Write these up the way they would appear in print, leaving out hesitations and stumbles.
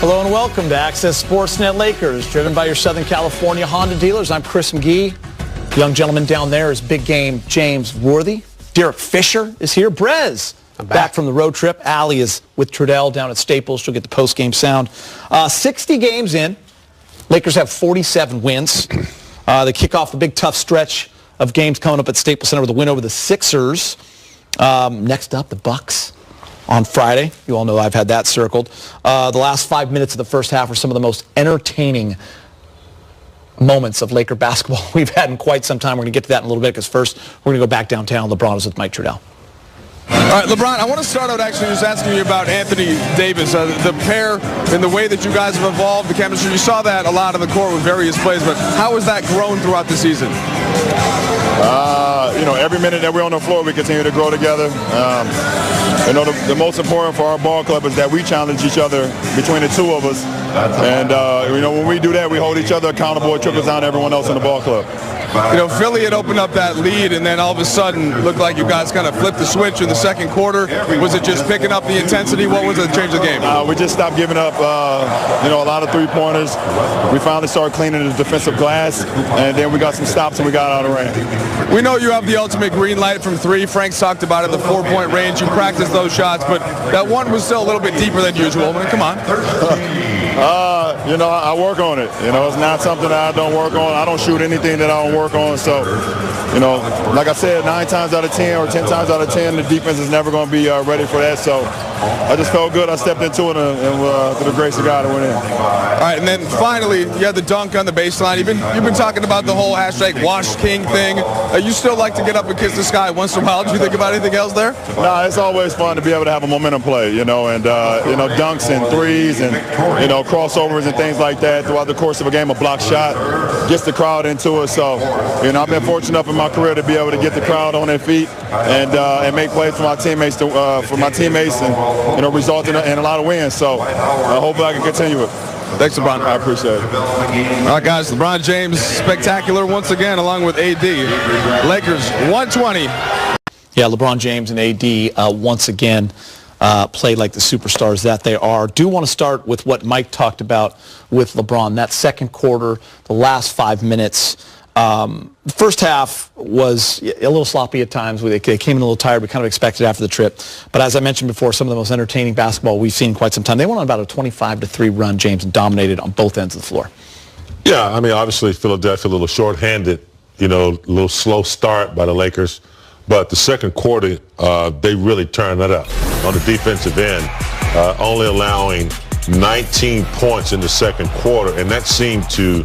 Hello and welcome to Access Sportsnet Lakers, driven by your Southern California Honda dealers. I'm Chris McGee. The young gentleman down there is big game James Worthy. Derek Fisher is here. Brez back from the road trip. Allie is with Trudell down at Staples. She'll get the post-game sound. 60 games in. Lakers have 47 wins. They kick off the big tough stretch of games coming up at Staples Center with a win over the Sixers. Next up, the Bucks on Friday. You all know I've had that circled. The last 5 minutes of the first half were some of the most entertaining moments of Laker basketball we've had in quite some time. We're going to get to that in a little bit because first we're going to go back downtown. LeBron is with Mike Trudell. All right, LeBron, I want to start out actually just asking you about Anthony Davis. The pair and the way that you guys have evolved, the chemistry, you saw that a lot on the court with various plays, but how has that grown throughout the season? Every minute that we're on the floor, we continue to grow together. The most important for our ball club is that we challenge each other between the two of us. And, when we do that, we hold each other accountable. It trickles down to everyone else in the ball club. Philly had opened up that lead, and then all of a sudden looked like you guys kind of flipped the switch in the second quarter. Was it just picking up the intensity? What was the change of the game? We just stopped giving up, a lot of three-pointers. We finally started cleaning the defensive glass, and then we got some stops and we got out of range. We know you have the ultimate green light from three. Frank's talked about it, the 4-point range. You practice those shots, but that one was still a little bit deeper than usual. I mean, come on. I work on it. It's not something that I don't work on. I don't shoot anything that I don't work on. So, like I said, 9 times out of 10 or 10 times out of 10, the defense is never going to be ready for that. So I just felt good. I stepped into it and through the grace of God, I went in. All right, and then finally, you had the dunk on the baseline. You've been talking about the whole hashtag Wash King thing. You still like to get up and kiss the sky once in a while. Do you think about anything else there? Nah, it's always fun to be able to have a momentum play, and dunks and threes and, crossovers and things like that throughout the course of a game. A block shot gets the crowd into it. So, I've been fortunate enough in my career to be able to get the crowd on their feet and make plays for my teammates and result in a lot of wins. So hopefully I can continue it. Thanks, LeBron. I appreciate it. All right, guys, LeBron James, spectacular once again, along with AD. Lakers, 120. Yeah, LeBron James and AD once again played like the superstars that they are. Do want to start with what Mike talked about with LeBron. That second quarter, the last 5 minutes. The first half was a little sloppy at times. They came in a little tired. We kind of expected after the trip. But as I mentioned before, some of the most entertaining basketball we've seen in quite some time. They went on about a 25-3 run, James, and dominated on both ends of the floor. Yeah, obviously Philadelphia a little short-handed, a little slow start by the Lakers. But the second quarter, they really turned that up on the defensive end, only allowing 19 points in the second quarter, and that seemed to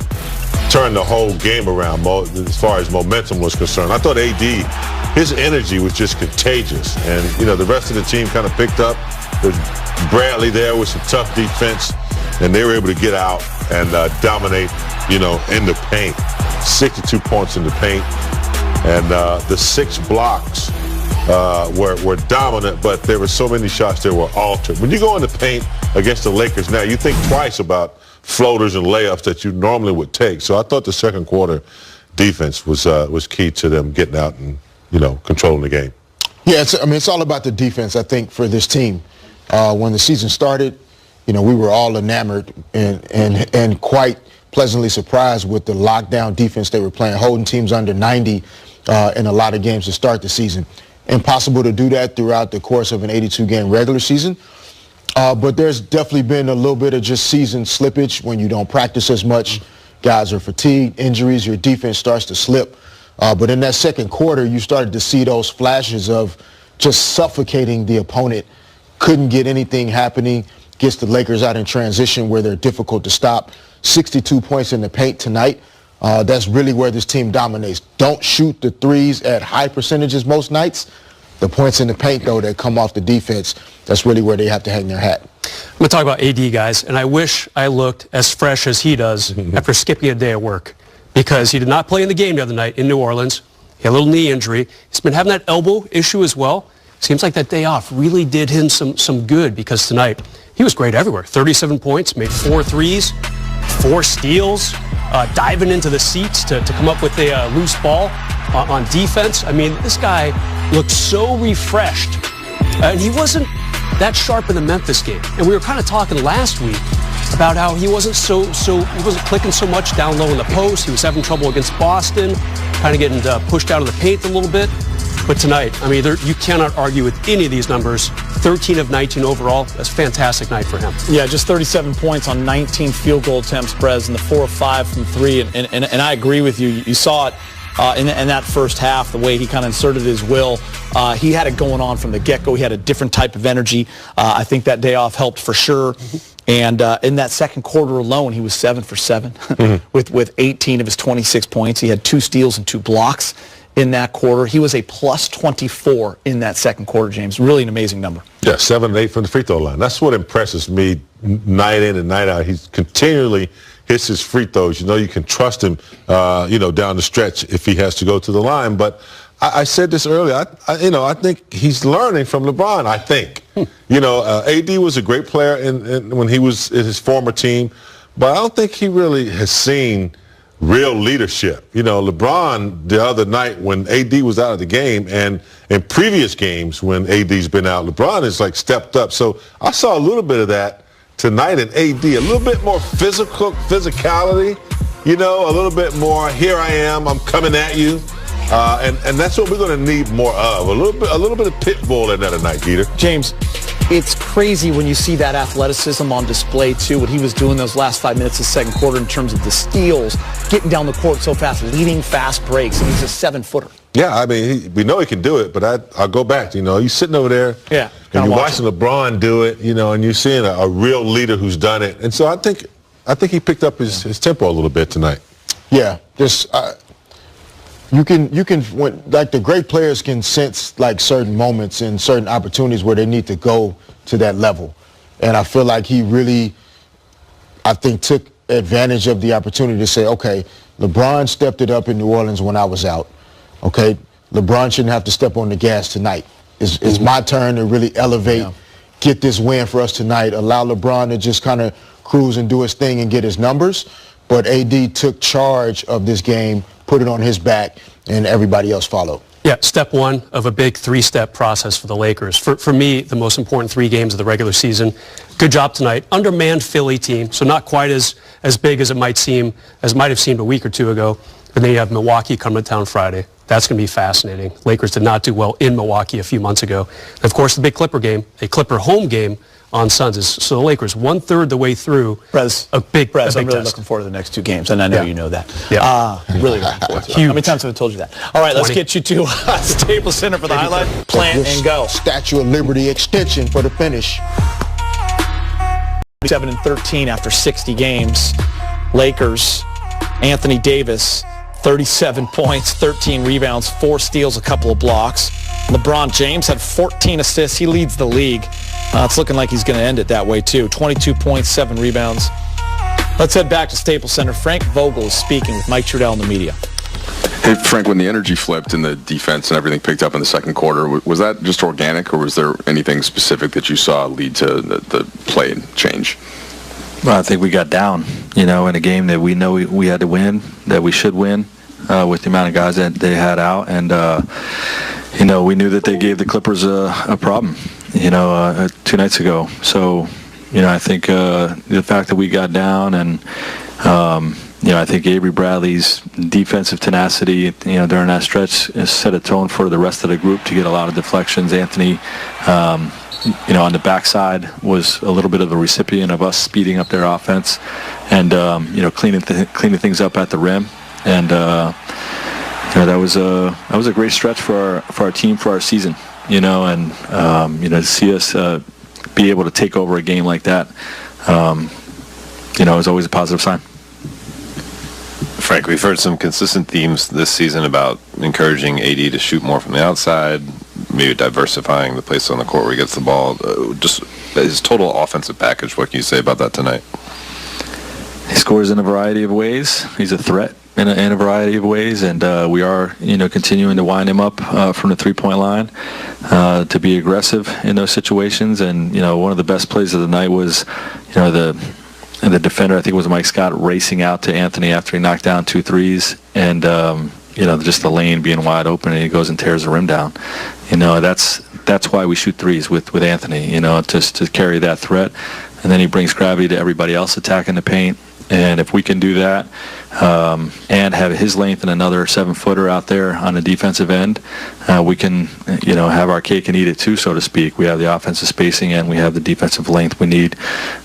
turn the whole game around as far as momentum was concerned. I thought AD, his energy was just contagious, and the rest of the team kind of picked up. There's Bradley there with some tough defense, and they were able to get out and dominate, in the paint. 62 points in the paint. And the 6 blocks were dominant, but there were so many shots that were altered. When you go in the paint against the Lakers now, you think twice about floaters and layups that you normally would take. So I thought the second quarter defense was key to them getting out and, controlling the game. Yeah, it's all about the defense, I think, for this team. When the season started, we were all enamored and quite pleasantly surprised with the lockdown defense they were playing, holding teams under 90 in a lot of games to start the season. Impossible to do that throughout the course of an 82-game regular season. But there's definitely been a little bit of just season slippage when you don't practice as much. Guys are fatigued, injuries, your defense starts to slip. But in that second quarter, you started to see those flashes of just suffocating the opponent. Couldn't get anything happening. Gets the Lakers out in transition where they're difficult to stop. 62 points in the paint tonight. That's really where this team dominates. Don't shoot the threes at high percentages most nights. The points in the paint, though, that come off the defense, that's really where they have to hang their hat. I'm going to talk about AD, guys, and I wish I looked as fresh as he does after skipping a day at work, because he did not play in the game the other night in New Orleans. He had a little knee injury. He's been having that elbow issue as well. Seems like that day off really did him some good, because tonight he was great everywhere. 37 points, made 4 threes, 4 steals, diving into the seats to come up with a loose ball on defense. I mean, this guy looked so refreshed, and he wasn't that sharp in the Memphis game. And we were kind of talking last week about how he wasn't clicking so much down low in the post. He was having trouble against Boston, kind of getting pushed out of the paint a little bit. But tonight, I mean, you cannot argue with any of these numbers. 13 of 19 overall. That's a fantastic night for him. Yeah, just 37 points on 19 field goal attempts, Brez, and the 4 of 5 from 3. And I agree with you. You saw it in that first half, the way he kind of inserted his will. He had it going on from the get-go. He had a different type of energy. I think that day off helped for sure. And in that second quarter alone, he was 7 for 7 with 18 of his 26 points. He had 2 steals and 2 blocks in that quarter. He was a plus 24 in that second quarter, James. Really an amazing number. Yeah, 7 and 8 from the free throw line. That's what impresses me night in and night out. He continually hits his free throws. You know, you can trust him, down the stretch if he has to go to the line. But I said this earlier. I think he's learning from LeBron. I think. AD was a great player when he was in his former team, but I don't think he really has seen real leadership. LeBron the other night when AD was out of the game, and in previous games when AD's been out, LeBron has stepped up. So I saw a little bit of that tonight in AD, a little bit more physicality, a little bit more, here I am, I'm coming at you. And that's what we're going to need more of. A little bit of pit bull in that tonight, Peter. James, it's crazy when you see that athleticism on display, too, what he was doing those last 5 minutes of the second quarter in terms of the steals, getting down the court so fast, leading fast breaks, and he's a 7-footer. Yeah, I mean, we know he can do it, but I'll go back. He's sitting over there, yeah, and you're watching LeBron do it, and you're seeing a real leader who's done it. And so I think he picked up his tempo a little bit tonight. Yeah, just you can the great players can sense certain moments and certain opportunities where they need to go to that level, and I feel like he really, took advantage of the opportunity to say, okay, LeBron stepped it up in New Orleans when I was out. Okay, LeBron shouldn't have to step on the gas tonight. It's my turn to really elevate, get this win for us tonight, allow LeBron to just kind of cruise and do his thing and get his numbers. But AD took charge of this game, put it on his back, and everybody else followed. Yeah, step one of a big 3-step process for the Lakers. For me, the most important 3 games of the regular season. Good job tonight. Undermanned Philly team, so not quite as big as it might have seemed a week or 2 ago. But then you have Milwaukee coming to town Friday. That's going to be fascinating. Lakers did not do well in Milwaukee a few months ago. And of course, the big Clipper game, a Clipper home game on Sunday. So the Lakers, 1/3 the way through, a big I'm really test. looking forward to the next 2 games, and I know you know that. Yeah. Really looking forward to it. How many times have I told you that? All right, let's get you to Staples Center for the highlight. Plant and go. Statue of Liberty extension for the finish. 7-13 after 60 games. Lakers, Anthony Davis, 37 points, 13 rebounds, 4 steals, a couple of blocks. LeBron James had 14 assists. He leads the league. It's looking like he's going to end it that way, too. 22 points, 7 rebounds. Let's head back to Staples Center. Frank Vogel is speaking with Mike Trudell in the media. Hey, Frank, when the energy flipped and the defense and everything picked up in the second quarter, was that just organic, or was there anything specific that you saw lead to the play change? Well, I think we got down, in a game that we know we had to win, that we should win, with the amount of guys that they had out. And, we knew that they gave the Clippers a problem, 2 nights ago. So, I think the fact that we got down and, I think Avery Bradley's defensive tenacity, during that stretch set a tone for the rest of the group to get a lot of deflections. Anthony, on the backside was a little bit of a recipient of us speeding up their offense and, cleaning things up at the rim. And, that was a great stretch for our team, for our season, and, to see us be able to take over a game like that, is always a positive sign. Frank, we've heard some consistent themes this season about encouraging AD to shoot more from the outside, maybe diversifying the place on the court where he gets the ball. Just his total offensive package, what can you say about that tonight? He scores in a variety of ways. He's a threat in a variety of ways, and we are, continuing to wind him up from the three-point line to be aggressive in those situations. And, one of the best plays of the night was, the defender, I think it was Mike Scott, racing out to Anthony after he knocked down 2 threes, and just the lane being wide open, and he goes and tears the rim down. That's that's why we shoot threes with Anthony, to carry that threat. And then he brings gravity to everybody else attacking the paint. And if we can do that and have his length and another 7-footer out there on the defensive end, we can, have our cake and eat it too, so to speak. We have the offensive spacing and we have the defensive length we need,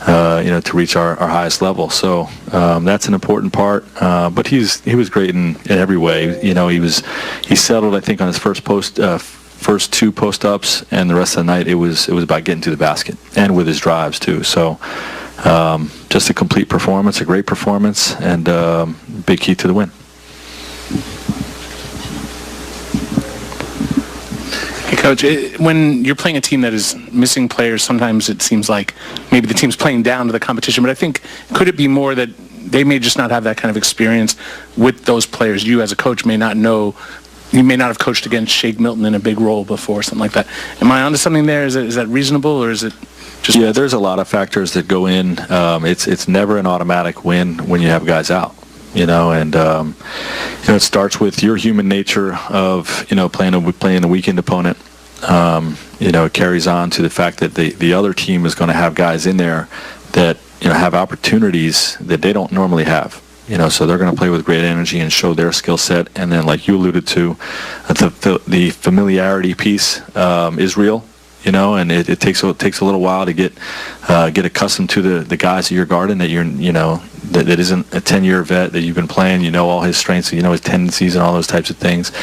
to reach our highest level. So that's an important part. But he was great in every way. He settled, I think, on his first 2 post-ups, and the rest of the night it was about getting to the basket and with his drives too. So just a complete performance, a great performance, and big key to the win. Hey, Coach, when you're playing a team that is missing players, sometimes it seems like maybe the team's playing down to the competition, but I think, could it be more that they may just not have that kind of experience with those players? You as a coach may not know. You may not have coached against Shake Milton in a big role before, something like that. Am I onto something there? Is that reasonable, or is it just... Yeah, there's a lot of factors that go in. It's never an automatic win when you have guys out, and it starts with your human nature of, playing a weakened opponent. It carries on to the fact that the other team is going to have guys in there that, have opportunities that they don't normally have. So they're going to play with great energy and show their skill set. And then, like you alluded to, the familiarity piece is real, and it takes a little while to get accustomed to the guys that you're guarding, that that isn't a 10-year vet that you've been playing. All his strengths, his tendencies and all those types of things.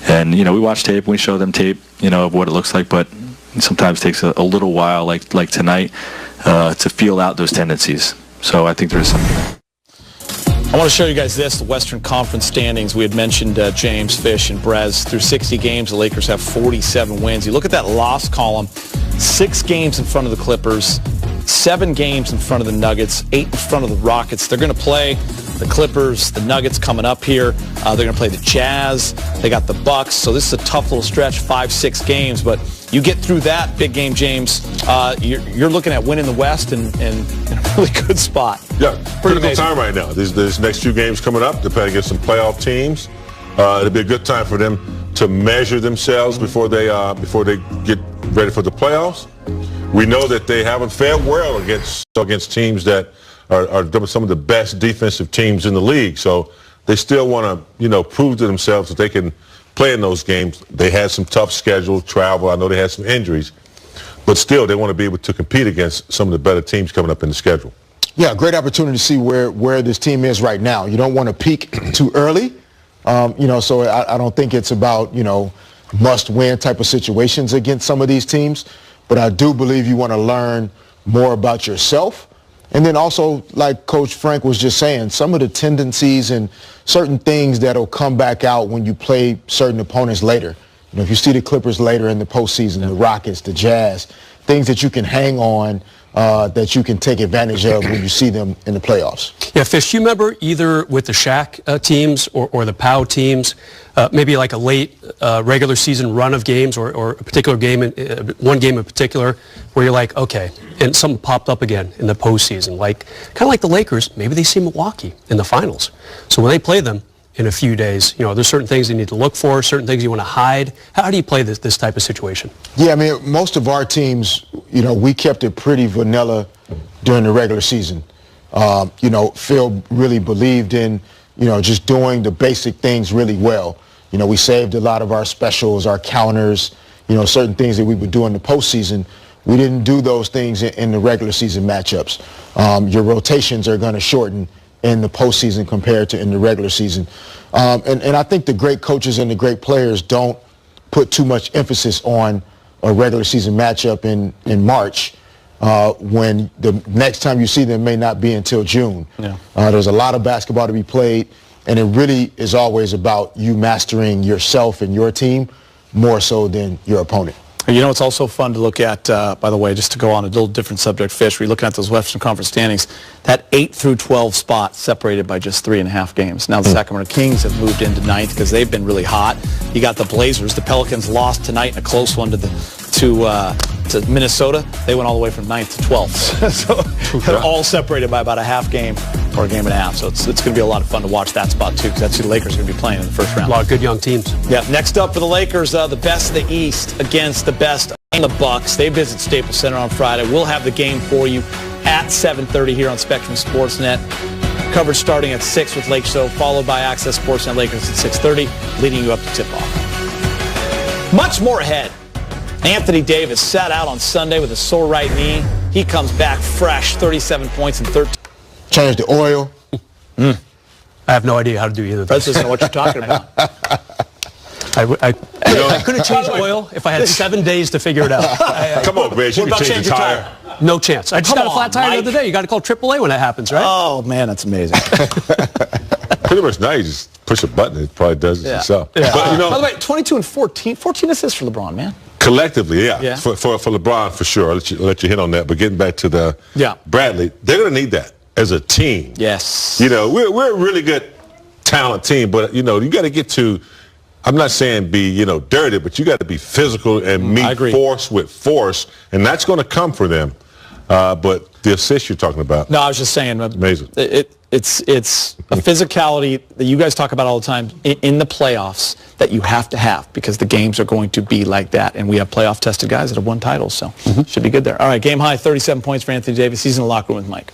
And, we watch tape and we show them tape, of what it looks like, but it sometimes takes a little while, like tonight, to feel out those tendencies. So I think there's something. I want to show you guys this, the Western Conference standings. We had mentioned James, Fish, and Brez. Through 60 games, the Lakers have 47 wins. You look at that loss column, 6 games in front of the Clippers, 7 games in front of the Nuggets, 8 in front of the Rockets. They're going to play the Clippers, the Nuggets coming up here. They're going to play the Jazz. They got the Bucks. So this is a tough little stretch, 5-6 games. But you get through that big game, James, you're looking at winning the West and in a really good spot. Yeah, pretty good time right now. There's next 2 games coming up. They're playing against some playoff teams. It'll be a good time for them to measure themselves before they get ready for the playoffs. We know that they haven't fared well against teams that are some of the best defensive teams in the league. So they still want to, prove to themselves that they can play in those games. They had some tough schedule, travel. I know they had some injuries. But still, they want to be able to compete against some of the better teams coming up in the schedule. Yeah, great opportunity to see where this team is right now. You don't want to peak too early. So I don't think it's about, must-win type of situations against some of these teams. But I do believe you want to learn more about yourself. And then also, like Coach Frank was just saying, some of the tendencies and certain things that'll come back out when you play certain opponents later. If you see the Clippers later in the postseason, the Rockets, the Jazz, things that you can hang on, that you can take advantage of when you see them in the playoffs. Yeah, Fish, you remember either with the Shaq teams or the POW teams, maybe like a late regular season run of games or a particular game, one game in particular, where you're like, okay, and something popped up again in the postseason, kind of like the Lakers, maybe they see Milwaukee in the finals. So when they play them in a few days, there's certain things you need to look for, certain things you want to hide. How do you play this type of situation? Yeah, most of our teams, we kept it pretty vanilla during the regular season. Phil really believed in, just doing the basic things really well. We saved a lot of our specials, our counters, certain things that we would do in the postseason. We didn't do those things in the regular season matchups. Your rotations are going to shorten in the postseason compared to in the regular season. And I think the great coaches and the great players don't put too much emphasis on a regular season matchup in March when the next time you see them may not be until June. Yeah. There's a lot of basketball to be played, and it really is always about you mastering yourself and your team more so than your opponent. It's also fun to look at, by the way, just to go on a little different subject, Fish, we're looking at those Western Conference standings, that 8 through 12 spot separated by just 3.5 games. Now the Sacramento Kings have moved into 9th because they've been really hot. You got the Blazers. The Pelicans lost tonight in a close one to Minnesota. They went all the way from 9th to 12th. So they're all separated by about a half game or a game and a half. So it's going to be a lot of fun to watch that spot, too, because that's who the Lakers are going to be playing in the first round. A lot of good young teams. Yeah, next up for the Lakers, the best of the East against the best And the Bucks, they visit Staples Center on Friday. We'll have the game for you at 7:30 here on Spectrum Sportsnet. Coverage starting at 6 with Lake Show, followed by Access Sportsnet Lakers at 6:30, leading you up to tip-off. Much more ahead. Anthony Davis sat out on Sunday with a sore right knee. He comes back fresh, 37 points and 13. Change the oil. I have no idea how to do either of those. Fred doesn't know what you're talking about. I could have changed oil if I had 7 days to figure it out. Come on, Reg. You What can about change the change your tire. tire? No chance. I just Come got a flat on, tire Mike. the other day. You got to call AAA when that happens, right? Oh, man, that's amazing. Pretty much now you just push a button. It probably does it itself. Yeah. But, you know, By the way, 22 and 14. 14 assists for LeBron, man. collectively, yeah. Yeah. For LeBron, for sure. I'll let you hit on that. But getting back to the Bradley, they're going to need that as a team. Yes. You know, we're a really good talent team, but, you know, you got to get to, I'm not saying be, you know, dirty, but you got to be physical and meet force with force, and that's going to come for them. But the assist you're talking about. No, I was just saying. Amazing. It's a physicality that you guys talk about all the time in the playoffs that you have to have because the games are going to be like that. And we have playoff tested guys that have won titles, so should be good there. All right, game high, 37 points for Anthony Davis. He's in the locker room with Mike.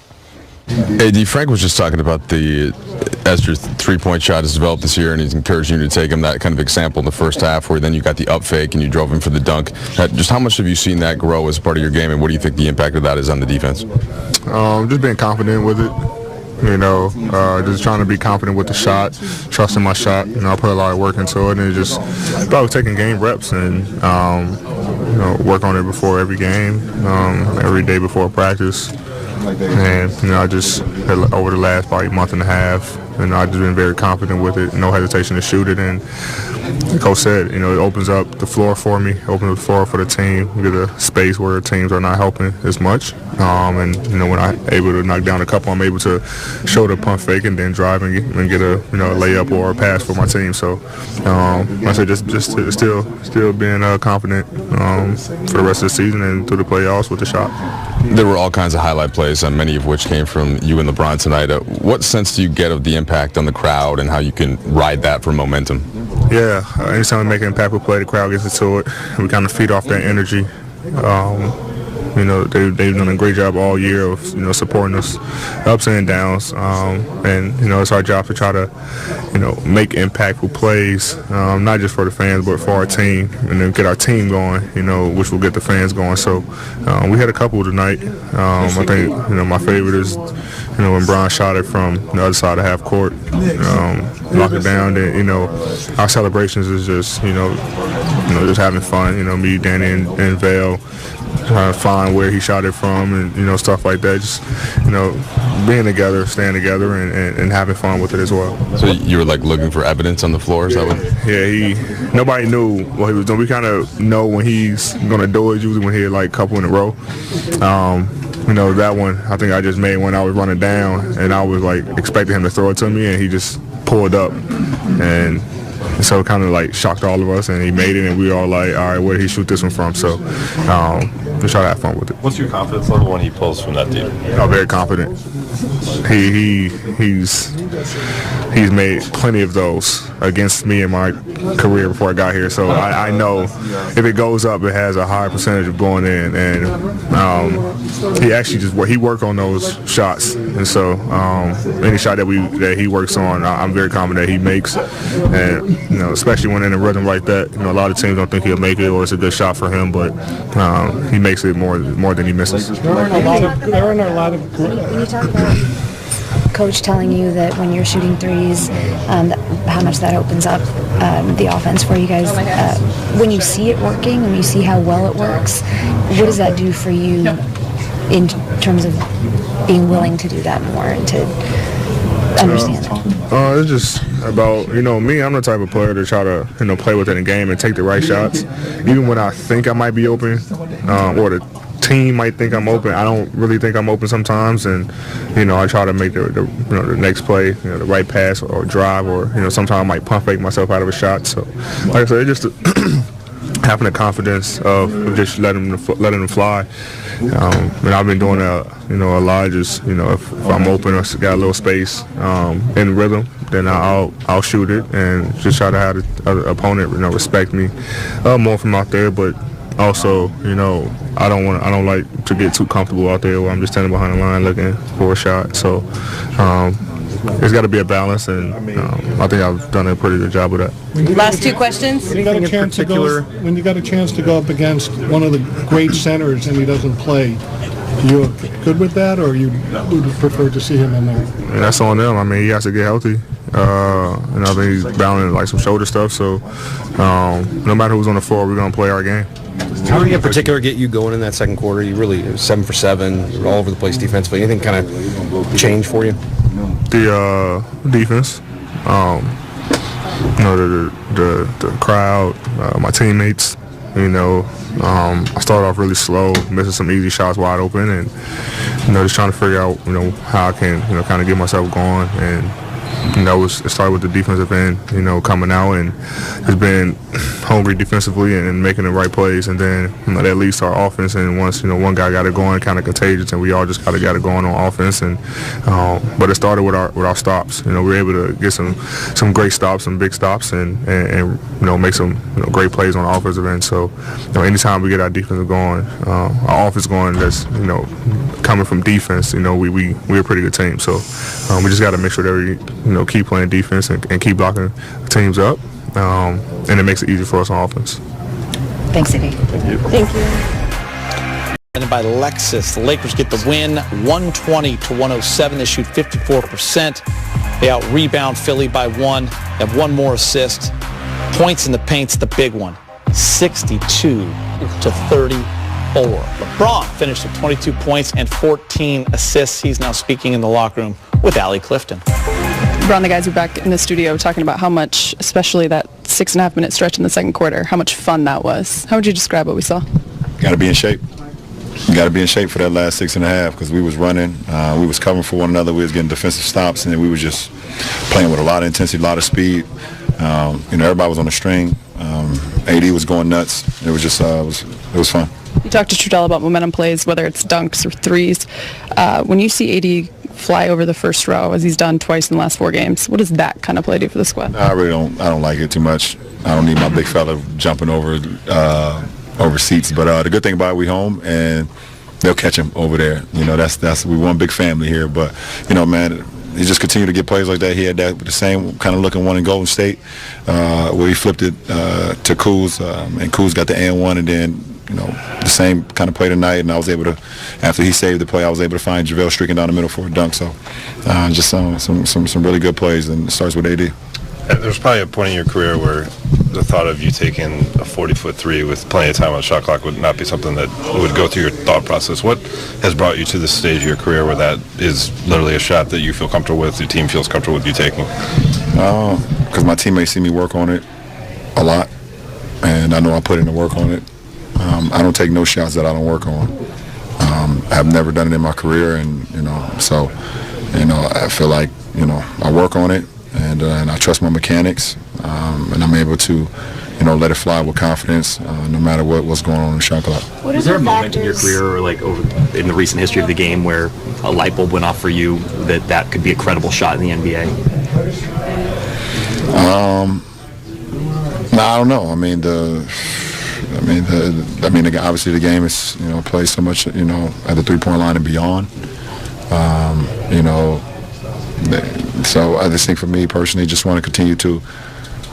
AD, Frank was just talking about as your three-point shot has developed this year, and he's encouraging you to take him that kind of example in the first half where then you got the up fake and you drove him for the dunk. Just how much have you seen that grow as part of your game, and what do you think the impact of that is on the defense? Just being confident with it. You know, just trying to be confident with the shot, trusting my shot. You know, I put a lot of work into it, and it's just about taking game reps and, you know, work on it before every game, every day before practice. And, you know, I just, over the last probably month and a half, you know, I've just been very confident with it, no hesitation to shoot it. And the coach said, you know, it opens up the floor for me, opens up the floor for the team. We get a space where teams are not helping as much. And, you know, when I'm able to knock down a couple, I'm able to show the pump fake and then drive and get a, you know, a layup or a pass for my team. So, I said just still being confident for the rest of the season and through the playoffs with the shot. There were all kinds of highlight plays, many of which came from you and LeBron tonight. What sense do you get of the impact on the crowd and how you can ride that for momentum? Yeah, anytime we make an impactful play, the crowd gets into it. We kind of feed off that energy. You know, they've done a great job all year of, you know, supporting us ups and downs. And, you know, it's our job to try to, you know, make impactful plays, not just for the fans, but for our team, and then get our team going, you know, which will get the fans going. So we had a couple tonight. I think, you know, my favorite is, you know, when Bron shot it from the other side of half court, lock it down. And, you know, our celebrations is just, you know, just having fun. You know, me, Danny, and Vale, trying to find where he shot it from and, you know, stuff like that. Just, you know, being together, staying together, and having fun with it as well. So you were, like, looking for evidence on the floor? Is that what? Yeah, nobody knew what he was doing. We kind of know when he's going to do it, usually when he had, like, a couple in a row. You know, that one, I think I just made when I was running down, and I was, like, expecting him to throw it to me, and he just pulled up. And so it kind of, like, shocked all of us, and he made it, and we were all like, all right, where did he shoot this one from? So we try to have fun with it. What's your confidence level when he pulls from that deep? I'm very confident. He's made plenty of those against me in my career before I got here. So I know if it goes up, it has a high percentage of going in. And he actually he worked on those shots. And so any shot that he works on, I'm very confident that he makes. And, you know, especially when in a rhythm like that, you know, a lot of teams don't think he'll make it or it's a good shot for him, but he makes it more than he misses. When you talk about coach telling you that when you're shooting threes, how much that opens up the offense for you guys. When you see it working, when you see how well it works, what does that do for you in terms of being willing to do that more and to understand that? It's just about, you know, me, I'm the type of player to try to, you know, play within a game and take the right shots. Even when I think I might be open, or the team might think I'm open, I don't really think I'm open sometimes, and, you know, I try to make the next play, you know, the right pass or drive, or, you know, sometimes I might pump fake myself out of a shot. So, like I said, it's just having the confidence of just letting them fly. And I've been doing that, you know, a lot. Just, you know, if I'm open or got a little space in rhythm, then I'll shoot it and just try to have the other opponent, you know, respect me more from out there. But also, you know, I don't like to get too comfortable out there where I'm just standing behind the line looking for a shot. So there's got to be a balance, and I think I've done a pretty good job of that. Last two questions. When you got a chance to go up against one of the great centers and he doesn't play, you good with that, or you would prefer to see him in there? And that's on them. I mean, he has to get healthy. And I think he's battling like some shoulder stuff. So no matter who's on the floor, we're gonna play our game. How did in particular get you going in that second quarter? You really 7 for 7, you were all over the place defensively. Anything kind of changed for you? The defense, you know, the crowd, my teammates. You know, I started off really slow, missing some easy shots wide open, and you know, just trying to figure out, you know, how I can, you know, kind of get myself going. And you know, it started with the defensive end, you know, coming out and just being hungry defensively and making the right plays, and then you know, that leads to our offense. And once, you know, one guy got it going, kind of contagious, and we all just got it going on offense. And but it started with our stops. You know, we were able to get some great stops, some big stops, and you know, make some, you know, great plays on the offensive end. So you know, anytime we get our defense going, our offense going, that's, you know, coming from defense, you know, we're a pretty good team. So we just got to make sure that we, you know, keep playing defense and keep blocking teams up, and it makes it easy for us on offense. Thanks, Eddie. Thank you. Thank you. And by Lexus, the Lakers get the win, 120-107. They shoot 54%. They out-rebound Philly by 1. They have one more assist. Points in the paint's the big one, 62-34. LeBron finished with 22 points and 14 assists. He's now speaking in the locker room with Allie Clifton. LeBron, the guys are back in the studio talking about how much, especially that 6.5-minute stretch in the second quarter, how much fun that was. How would you describe what we saw? Got to be in shape. You got to be in shape for that last 6.5, because we was running, we was covering for one another, we was getting defensive stops, and then we was just playing with a lot of intensity, a lot of speed. You know, everybody was on the string. AD was going nuts. It was just, it was fun. You talked to Trudell about momentum plays, whether it's dunks or threes. When you see AD fly over the first row, as he's done twice in the last 4 games, what does that kind of play do for the squad? I don't like it too much. I don't need my big fella jumping over seats. But the good thing about it, we home, and they'll catch him over there. You know, that's we one big family here. But you know, man, he just continued to get plays like that. He had that the same kind of looking one in Golden State, where he flipped it to Kuz, and Kuz got the and-1, and then, you know, the same kind of play tonight, and I was able to, after he saved the play, I was able to find JaVale streaking down the middle for a dunk. So just some really good plays, and it starts with AD. There's probably a point in your career where the thought of you taking a 40-foot three with plenty of time on the shot clock would not be something that would go through your thought process. What has brought you to this stage of your career where that is literally a shot that you feel comfortable with, your team feels comfortable with you taking? Because my teammates see me work on it a lot, and I know I put in the work on it. I don't take no shots that I don't work on. I've never done it in my career, and you know, so you know, I feel like, you know, I work on it, and I trust my mechanics, and I'm able to, you know, let it fly with confidence, no matter what's going on in the shot clock. Was there a moment in your career, or like in the recent history of the game, where a light bulb went off for you that could be a credible shot in the NBA? No, I don't know. Obviously the game is, you know, plays so much, you know, at the three-point line and beyond. You know, so I just think for me personally, just want to continue to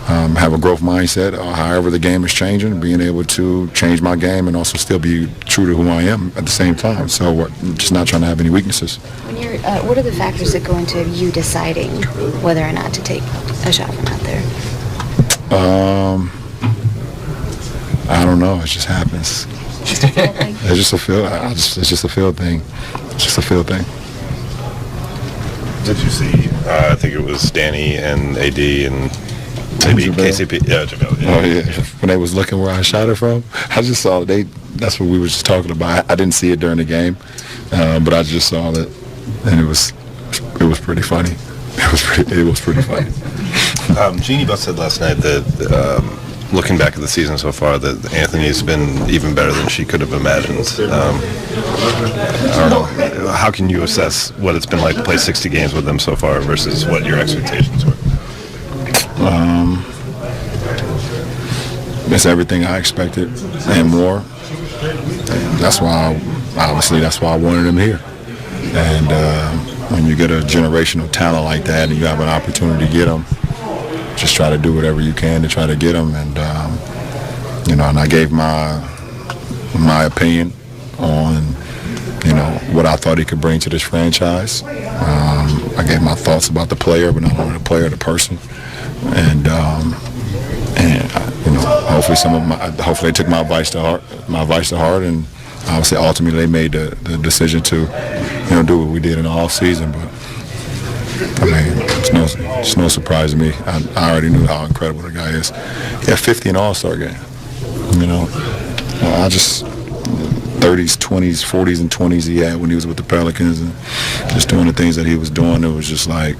have a growth mindset. However the game is changing, being able to change my game and also still be true to who I am at the same time. So I'm just not trying to have any weaknesses. When you're, what are the factors that go into you deciding whether or not to take a shot from out there? I don't know. It just happens. It's just a feel. It's just a feel thing. It's just a feel thing. Did you see? I think it was Danny and AD and maybe KCP. Yeah, JaVale. Yeah. Oh yeah. When they was looking where I shot it from, I just saw that's what we were just talking about. I didn't see it during the game, but I just saw it, and it was pretty funny. It was pretty funny. Jeannie Buss said last night that looking back at the season so far, that Anthony's been even better than she could have imagined. I don't know. How can you assess what it's been like to play 60 games with them so far versus what your expectations were? it's everything I expected and more. And that's why I wanted him here. And when you get a generational talent like that and you have an opportunity to get him, just try to do whatever you can to try to get him. And and I gave my opinion on what I thought he could bring to this franchise. I gave my thoughts about the player, but not only the player, the person. And hopefully they took my advice to heart. And obviously, ultimately, they made the decision to, do what we did in the off season. But I mean, it's no surprise to me. I already knew how incredible the guy is. He had 50 in the All-Star game. I just 30s, 20s, 40s, and 20s he had when he was with the Pelicans, and just doing the things that he was doing. It was just like,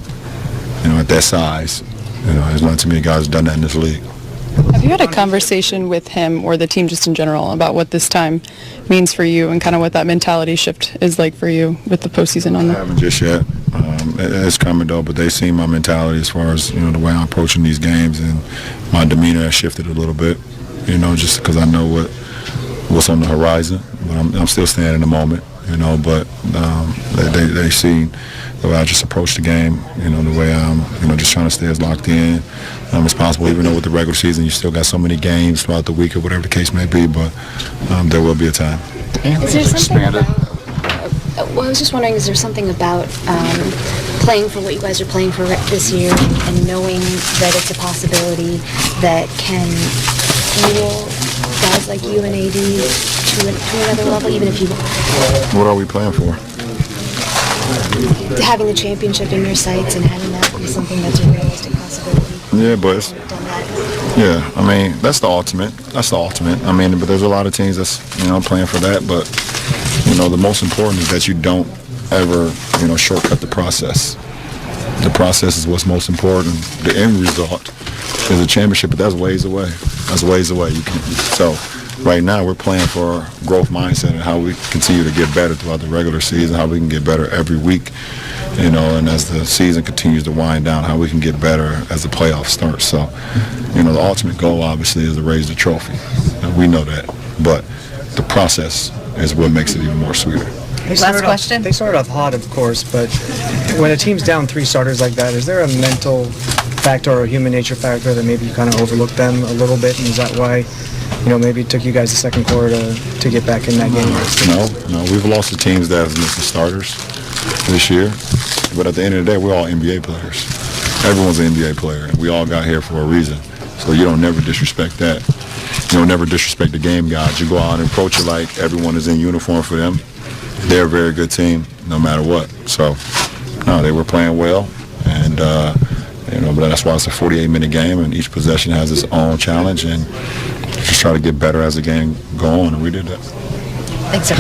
at that size, there's not too many guys done that in this league. Have you had a conversation with him or the team just in general about what this time means for you and kind of what that mentality shift is like for you with the postseason on I haven't just yet. It's coming though, but they've seen my mentality as far as the way I'm approaching these games, and my demeanor has shifted a little bit. Just because I know what's on the horizon, but I'm still staying in the moment. But they've seen the way I just approach the game. The way I'm just trying to stay as locked in as possible. Even though with the regular season you still got so many games throughout the week or whatever the case may be, but there will be a time. Is there something about, I was just wondering, is there something about playing for what you guys are playing for this year and knowing that it's a possibility that can fuel guys like you and AD to another level, even if you... What are we playing for? Having the championship in your sights and having that be something that's a realistic possibility. Yeah, but I mean, that's the ultimate. I mean, but there's a lot of teams that's, playing for that. But, the most important is that you don't ever, shortcut the process. The process is what's most important. The end result is a championship, but that's ways away. So right now we're playing for a growth mindset and how we continue to get better throughout the regular season, how we can get better every week, and as the season continues to wind down, how we can get better as the playoffs start. So, the ultimate goal obviously is to raise the trophy. And we know that, but the process is what makes it even more sweeter. Last question. They started off hot, of course, but when a team's down 3 starters like that, is there a mental factor or a human nature factor that maybe you kind of overlooked them a little bit, and is that why, maybe it took you guys the second quarter to get back in that game? No, we've lost to teams that have missed the starters this year, but at the end of the day, we're all NBA players. Everyone's an NBA player, and we all got here for a reason, so you don't never disrespect that. You don't never disrespect the game gods. You go out and approach it like everyone is in uniform for them. They're a very good team, no matter what. So, no, they were playing well, and but that's why it's a 48-minute game, and each possession has its own challenge, and just try to get better as the game go on, and we did that. Thanks, sir.